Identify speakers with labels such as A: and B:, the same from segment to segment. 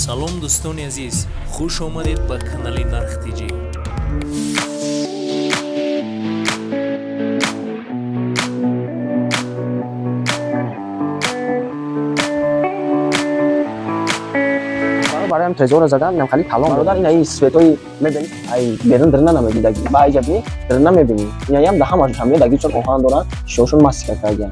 A: салом дӯстони азиз, хуш омадед ба канали Нархтиҷи.
B: برایم ترزور زدن نم خالی کلام برادر این سویتوی میبینی ای بیرون درنا نمیدیدگی با ایجابی درنا میبینی اینا هم ده همش هم میدگی چون اوهان دارن شوشون ماسک کردن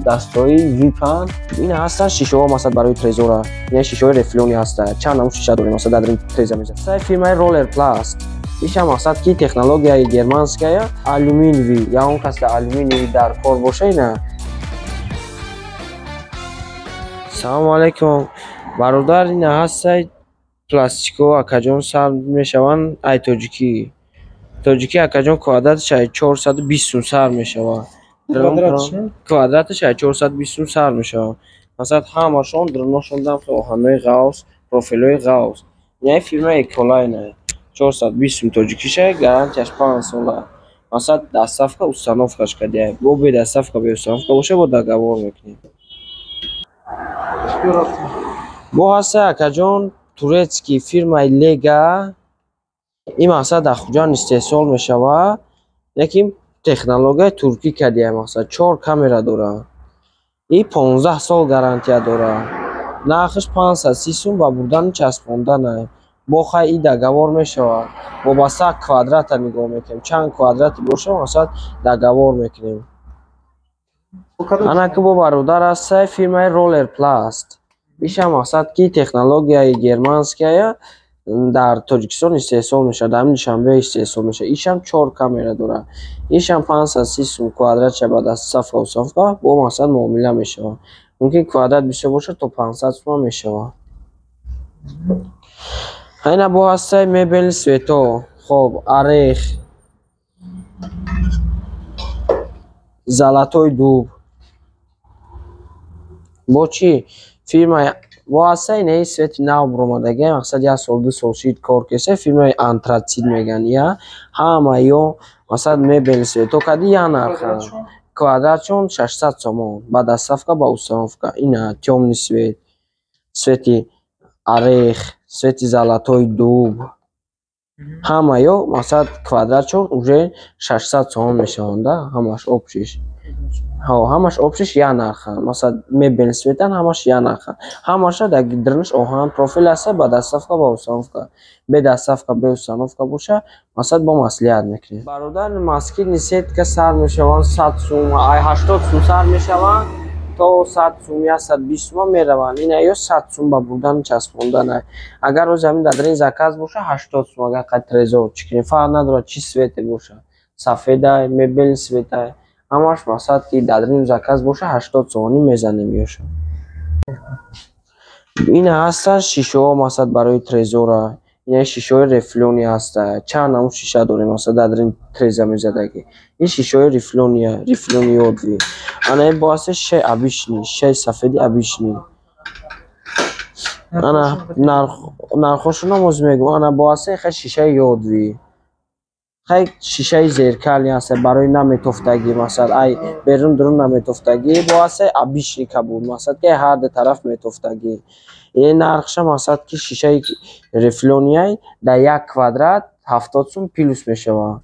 B: دستای ویپن این هستن شیشه ها مثلا برای ترزور یعنی شیشه های رفلونی هست چند نوع شیشه داریم مثلا در این ترزور میشه سای فیلم رولر پلاست ایشم مثلا کی تکنولوژی گرمانسکایا آلومینیوی یا اون کس آلومینیوی در کار باشه نه. سلام علیکم برادر این هستید پلاستیکو اکاجون سر میشوند ای توجیکی اکاجون کوادراتش 420 سر میشوند کوادراتش 420 سر میشوند مثلا همشون درنشون دم آهنای غوث پروفیلای غوث یعنی فیلم اکولاینه 420 توجیکیشه گارانتیش 5 سال مثلا دستافکا установкаш کردی بو به دستافکا به установка باشه با договор میکنی бо ҳаста акаҷон турецки фирмаи лега ин мақсад дар хуҷон истеҳсол мешавад лекин технологияи туркӣ кардия мақсад 4 камера дорад ин 15 сол гарантия дорад нархиш 530 сум ба бурдани часпондана бо хай ин договор мешавад вобаста квадрата нигоҳ мекунем чанд квадрати боша мақсад договор мекунем анаки бо бародар ҳаста фирмаи ролер пласт иша мақсад ки технологияи германская дар тоҷикистон истеҳсол мешавад дар душанбе истеҳсол мешавад ишам 4 камера дорад ишам 530 сум квадратша ба дастсафка установка бо мақсад муомила мешавад мумкин квадрат бисёр бошад то 500 сум мешавад айна бо ҳастаи мебели свето хоб арех залатои дуб бо чи фирмаи васай не свети нав бромадаги мақсад 1 сол 2 сол шид кор кеса фирмаи антрацид меган я ҳама ё мақсад мебели свето кади я нарха квадратчон 600 сомон ба дастафка ба установка ина тёмни свет свети арех свети залатои дуб ҳама ё мақсад квадратчон уже 600 сомон мешаванд ҳамаш общиш ҳамаш общиш я нарха масалан мебели светан ҳамаш я нарха ҳамаша дар гидрнаш оҳан профил аста ба дастафка ба установка бе дастафка бе установка боша масалан бо маслиҳат мекунем бародар маскини сетка сар мешаванд 100 сум ай 80 сум сар мешаванд то 100 сум 120 сум мераванд ина ё 100 сум ба бурдан часпондан агар рози ҳамин дар ин заказ боша 80 сум агар қатрезо чикне фарқ надорад чи свете боша сафеда мебели света ҳамаш мақсад ки дар ин заказ боша 80 сомонӣ мезанем ёша ина ҳаста шишаҳо мақсад барои трезора ина шишаҳои рефлёни ҳаста чанд намуд шиша дорем мақсад дар ин треза мезадаги ин шишаҳои рефлёни ёдви ана ин бо ҳаста шишаи обични шишаи сафеди обични ана нархошуно моз мегӯм ана бо ҳаста хай шишаи ёдви хай шишаи зеркали ҳаста барои наметофтагӣ масалан ай берун дурун наметофтагӣ бо ҳастаи обични кабуд масалан ки ҳар ду тараф метофтагӣ ин нархша масалан ки шишаи рефлёнияй дар 1 квадрат 70 сум плюс мешавад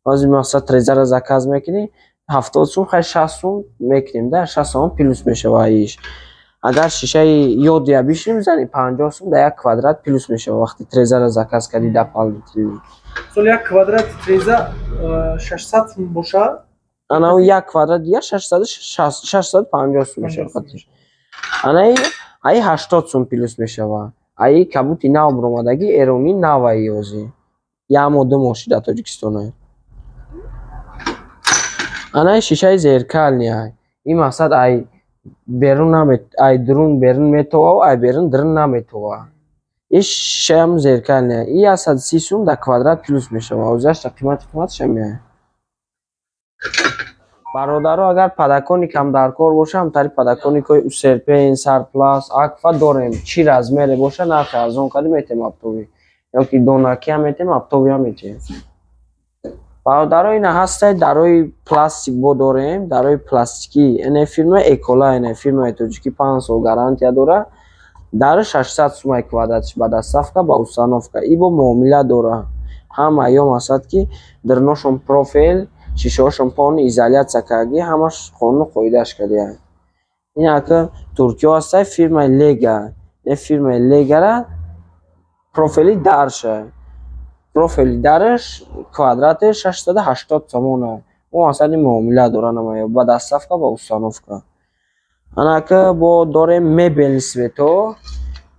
B: ҳозир масалан трезара заказ мекунӣ 70 сум хай 60 сум мекунем да 60 сум плюс мешавад иш агар шишаи ёди обични мезанӣ 50 сум дар 1 квадрат плюс мешавад вақти трезара заказ кардӣ дар палвитrini
C: сол 1 квадрат треза 600 сум боша
B: ана 1 квадрат я 650 сум мешавад ана ай 80 сум плюс мешавад ай кабути нав бромадаги эрони наваи ёзи я мода мошида тоҷикистона ана шишаи зеркални ин мақсад ай берун ай дурун берун метова ай берун дурун наметова ин шишаам зеркални ин 130 сум дар квадрат плюс мешавад озяшта қиматиша меяд бародаро агар падакони камдаркор боша ҳамтари падаконикои усерпен сарплас акфа дорем чи размере боша нархи арзон карда метем аптови ёки донаки ҳам метем аптови ҳам метем бародаро ина ҳастай дарои пластик бо дорем дарои пластикӣ ин фирма экола ин фирмаи тоҷикӣ 5 сол гарантия дора дар 600 сумаи квадратиш ба доставка ба установка. И бо муомила дора. Ҳама ё мақсад ки дирношон профил, шишаошон пони изоляция карди, ҳамаш қонуну қоидааш кардия. Ин ака Туркиё ҳастай фирмаи Лега. Не фирмаи Легара профили дарша. Профили дараш квадратиш 680 сомона. О асали муомила дора намаё ба доставка ба установка. Анака бо дорем мебелни свето.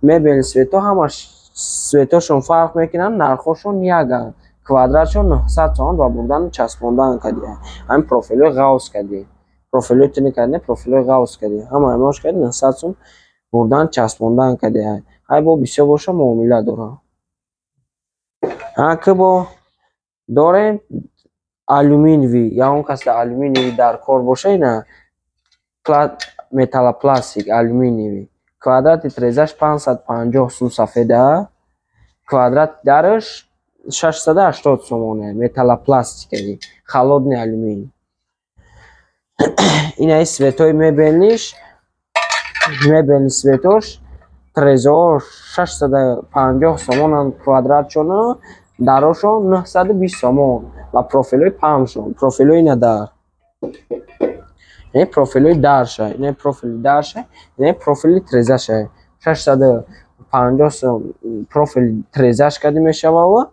B: Мебелни свето ҳамаш светошон фарқ мекунанд, нархошон яканд. Квадратшон 900 сомон ба бурдан часпондан кардия. Ҳамин профилои ғавз кардӣ. Профилои тини кардӣ, профилои ғавз кардӣ. Ҳама имош кардӣ 900 сом бурдан часпондан кардия. Ҳай бо бисёр боша муомила дора. Ака бо дорем алюминиевӣ, я он касе алюминиевӣ дар кор боша ина металлопластик алюминиевӣ. Квадрати трезаш 550 сум сафеда, квадрати дараш 680 сомон металлопластикави, холодный алюминий. Инаи светои мебелниш, мебелни светош трезош 650 сомон квадратшона, дарошон 920 сомон ва профилои памшон, профилои надар. Ин профилои дарша, ин профили дарша, ин профили трезаша. 650 сом профили трезаш кади мешава ва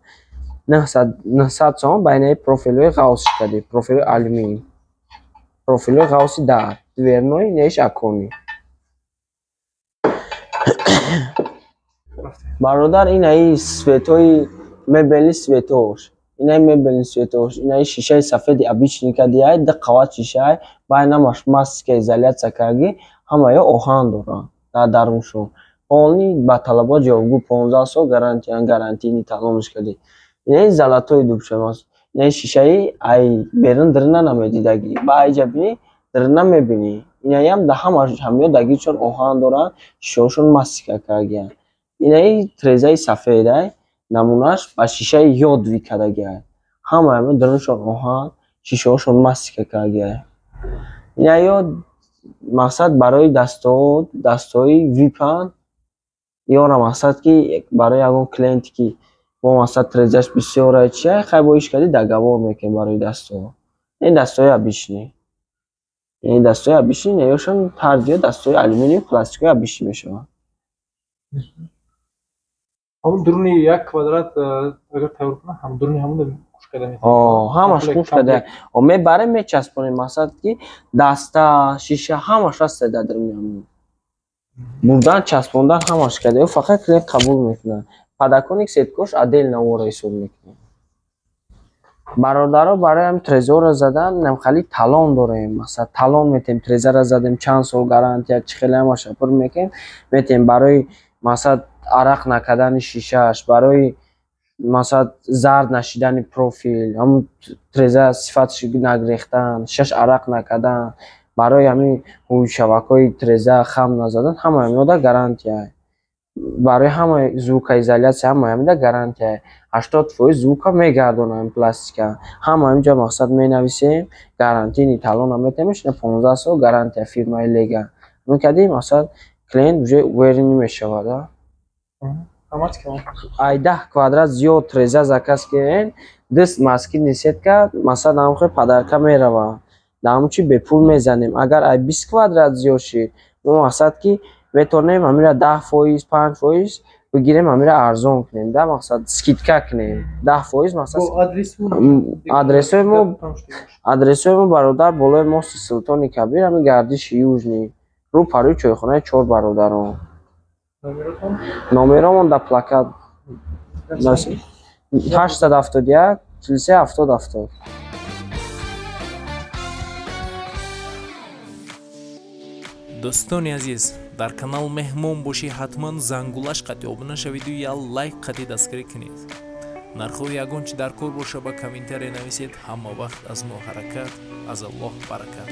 B: 900 сом ба ин профилои ғавз кади, профилои алюминий. Профилои ғавзи дар, дверной неш акони. Бародар инаи светои мебелни светош. Инаи мебелни светош, инаи шишаи сафеди обични кадиай, да қават шишаи, байнамаш маска изоляция карди, ҳама ё оҳан дора дар даруншон. Олни ба талабот ҷавобгӯ 15 сол гарантини талониш кади. Инаи золотои дубшамаст. Инаи шишаи ай берун дирна намедидаги. Ба айҷа бини дирна мебини. Инаиам да ҳамаё дагиршон оҳан доранд, шишаошон маска кардия. Инаи трезаи сафедай намунаш ба шишаи ёдви кардагиай. Ҳамаё дирнашон оҳан, шишаошон маска кардия. Инаиё мақсад барои дастҳои випан ёра мақсад ки барои ягон клиенте ки бо мақсад трезаш бисёра чия хай бо иш кади дагавор мекунем барои дастҳо. Ин дастҳои обични. Ин дастҳои обични неёшон ҳар ҷо дастҳои алюминий пластикои обични мешаванд.
C: ҳамун дуруни як квадрат агар тайёр кунам, ҳам дуруни ҳамуда куш карда
B: метавонам. Ҳамаш куш карда. Мебарем мечаспонем мақсад ки даста, шиша ҳамаш ҳаст дар дуруни ҳамун. Бурдан часпондан ҳамаш карда, фақат клиент қабул мекунад. Подоконник сеткош отдельно навора ҳисоб мекунем. Бародаро барои ҳам трезора задан намхали талон дорем. Масалан, талон метем трезара задем чанд сол гарантия, чӣ хеле ҳама шапур мекунем. Метем барои масалан арақ накардани шишааш, барои масалан зард нашидани профил, ҳамун треза сифатш нагрехтан, шаш арақ накардан, барои ҳамин шабакаи треза хам назадан, ҳама ҳамида гарантия. Барои ҳама звукоизоляция ҳама ҳамида гарантия. 80% звука мегардонам пластика. Ҳама ҳамиҷа мақсад менависем, гарантини талона метемеш, 15 сол гарантия фирмаи Лега. Мекади масалан клиент уже уверенный мешавад. Ай 10 квадрат зиёд треза заказ кардем, дист маскини сетка масалан ҳамхе падарка мерава. Дамчи бепул мезанем. Агар ай 20 квадрат зиёд шид, мо мақсад ки метавонем ҳамира 10%, 5% бигирем, ҳамира арзон кунем. Да мақсад скидка кунем. 10% мақсад адресои мо бародар болои мости Султони Кабир, ҳамин гардиши южни, рӯ парои чойхонаи чор бародарон. Номеромон да плакат 871 43 70 70.
A: дӯстони азиз, дар канал меҳмон бошӣ, ҳатман зангулаш қати обуна шавиду я лайк қати дастгирӣ кунед. нархҳои ягон чи дар кор боша ба комментария нависед. Ҳама вақт аз мо ҳаракат, аз Аллоҳ баракат.